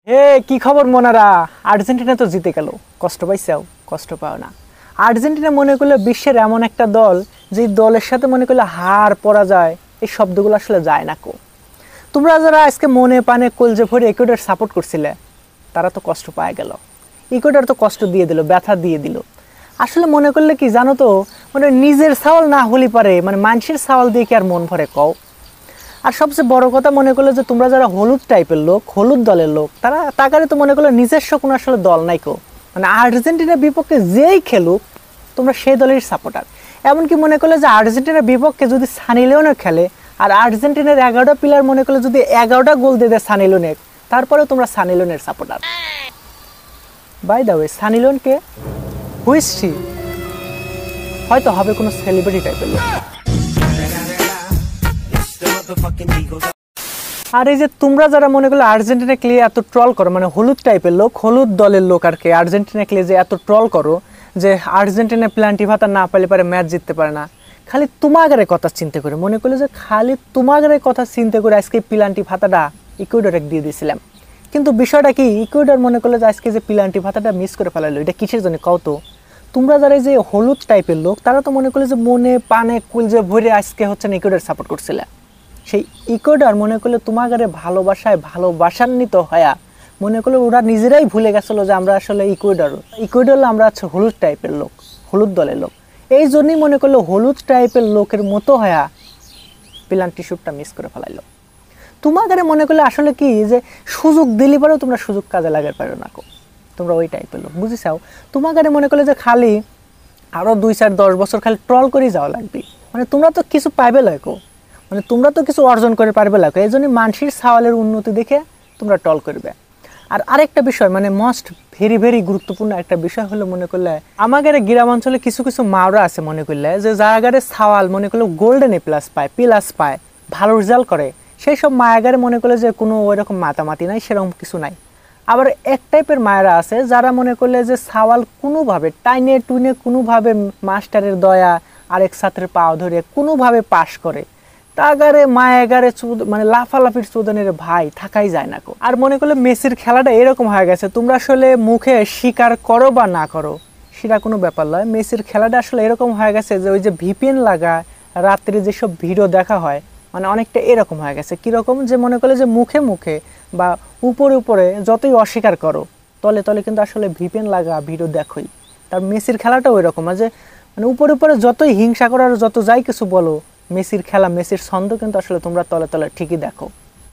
হে কি খবর মোনারা? আর্জেন্টিনা তো জিতে গেল, কষ্ট পাইছাও? কষ্ট পাও না। আর্জেন্টিনা মনে করলে বিশ্বের এমন একটা দল যে দলের সাথে মনে করলে হার পরাজয় এই শব্দগুলো আসলে যায় না কো। তোমরা যারা আজকে মনে পানে কলজে ভরে ইকুয়েডর সাপোর্ট করছিলে তারা তো কষ্ট পায় গেল। ইকুয়েডর তো কষ্ট দিয়ে দিল, ব্যথা দিয়ে দিল। আসলে মনে করলে কি জানো তো, মানে নিজের সাওয়াল না হলি পারে, মানে মানুষের সাওয়াল দিয়ে কি আর মন ভরে কও। আর সবচেয়ে বড় কথা মনে করলে যে তোমরা যারা হলুদ টাইপের লোক, হলুদ দলের লোক, তারা তাকারে তো মনে করলে নিজস্ব কোনো আসলে দল নাই কো। মানে আর্জেন্টিনার বিপক্ষে যেই খেলুক তোমরা সেই দলের সাপোর্টার। এমনকি মনে করলে যে আর্জেন্টিনার বিপক্ষে যদি সানি লিওনে খেলে আর আর্জেন্টিনার 11টা প্লেয়ার মনে করলে যদি 11টা গোল দিয়ে দেয় সানি লিওনের, তারপরেও তোমরা সানি লিওনের supporter. By the way, Sunny Leone কে? Who is she? হয়তো হবে কোনো সেলিব্রিটি টাইপের লোক। আর এই যে তোমরা যারা মনে করলে আর্জেন্টিনা ক্লিয়ে এত ট্রল করো, মানে হলুদ টাইপের লোক, হলুদ দলের লোক আর কি, আর্জেন্টিনা ক্লিয়ে যে এত ট্রল করো যে আর্জেন্টিনা প্লান্টি ভাতা না পেলে পারে ম্যাচ জিততে পারে না, খালি তোমাগারে কথা চিন্তা করে মনে করলে যে খালি তোমাগারে কথা চিন্তা করে আজকে প্লান্টি ভাতাটা ইকুয়েডরে দিয়ে দিয়েছিলাম। কিন্তু বিষয়টা কি, ইকুয়েডর মনে করলে যে আজকে যে প্লান্টি ভাতাটা মিস করে ফেলালো, এটা কিসের জন্য কও তো? তোমরা যারা এই যে হলুদ টাইপের লোক তারা তো মনে করলে যে মনে পানে কুলজে ভরে আজকে হচ্ছে ইকুয়েডর সাপোর্ট করছিলে। সেই ইকুয়েডর মনে করলে তোমাগারে ভালোবাসায় ভালোবাসান্বিত হয়া মনে করলে ওরা নিজেরাই ভুলে গেছিলো যে আমরা আসলে ইকুয়েডর আমরা হচ্ছে হলুদ টাইপের লোক, হলুদ দলের লোক। এই জন্যই মনে করলে হলুদ টাইপের লোকের মতো হয়া পেনাল্টি শুটটা মিস করে ফেলাইলো। তোমাগারে মনে করলে আসলে কি যে সুযোগ দিলি পারেও তোমরা সুযোগ কাজে লাগাতে পারো না, তোমরা ওই টাইপের লোক, বুঝেছাও? তোমাগারে মনে করলে যে খালি আরও 2-4-10 বছর খালি ট্রল করেই যাওয়া লাগবে, মানে তোমরা তো কিছু পাইবে লাগো, মানে তোমরা তো কিছু অর্জন করে পারবে লাগো। এই জন্য মানসির সাওয়ালের উন্নতি দেখে তোমরা টল করবে। আর আরেকটা বিষয়, মানে মোস্ট ভেরি ভেরি গুরুত্বপূর্ণ একটা বিষয় হলো মনে করলে আমাদের গ্রাম অঞ্চলে কিছু কিছু মাওরা আছে মনে করলে যে জায়গারে সাওয়াল মনে করলে গোল্ডেন এ প্লাস পায়, ভালো রেজাল্ট করে, সেই সব মায়াগারে মনে করলে যে কোনো ওই রকম মাতামাতি নাই, সেরকম কিছু নাই। আবার এক টাইপের মায়েরা আছে যারা মনে করলে যে সাওয়াল কোনোভাবে টাইনে টুইনে কোনোভাবে মাস্টারের দয়া আরেক ছাত্রের পাও ধরে কোনোভাবে পাশ করে, তাগারে মায়াগারে মানে লাফালাফির চোদনের ভাই থাকাই যায় না কো। আর মনে করলে মেসির খেলাটা এরকম হয়ে গেছে, তোমরা আসলে মুখে স্বীকার করো বা না করো সেটা কোনো ব্যাপার নয়, মেসির খেলাটা আসলে এরকম হয়ে গেছে যে ওই যে ভিপিএন লাগা রাত্রে যেসব ভিডিও দেখা হয়, মানে অনেকটা এরকম হয়ে গেছে। কীরকম যে মনে করলে যে মুখে মুখে বা উপরে যতই অস্বীকার করো তলে তলে কিন্তু আসলে ভিপিএন লাগা ভিডিও দেখোই। তার মেসির খেলাটাও ওই রকম যে মানে উপরে যতই হিংসা করো আর যত যাই কিছু বলো, মেসির খেলা মেসির ছন্দ কিন্তু আসলে তোমরা তলে তলে ঠিকই দেখো।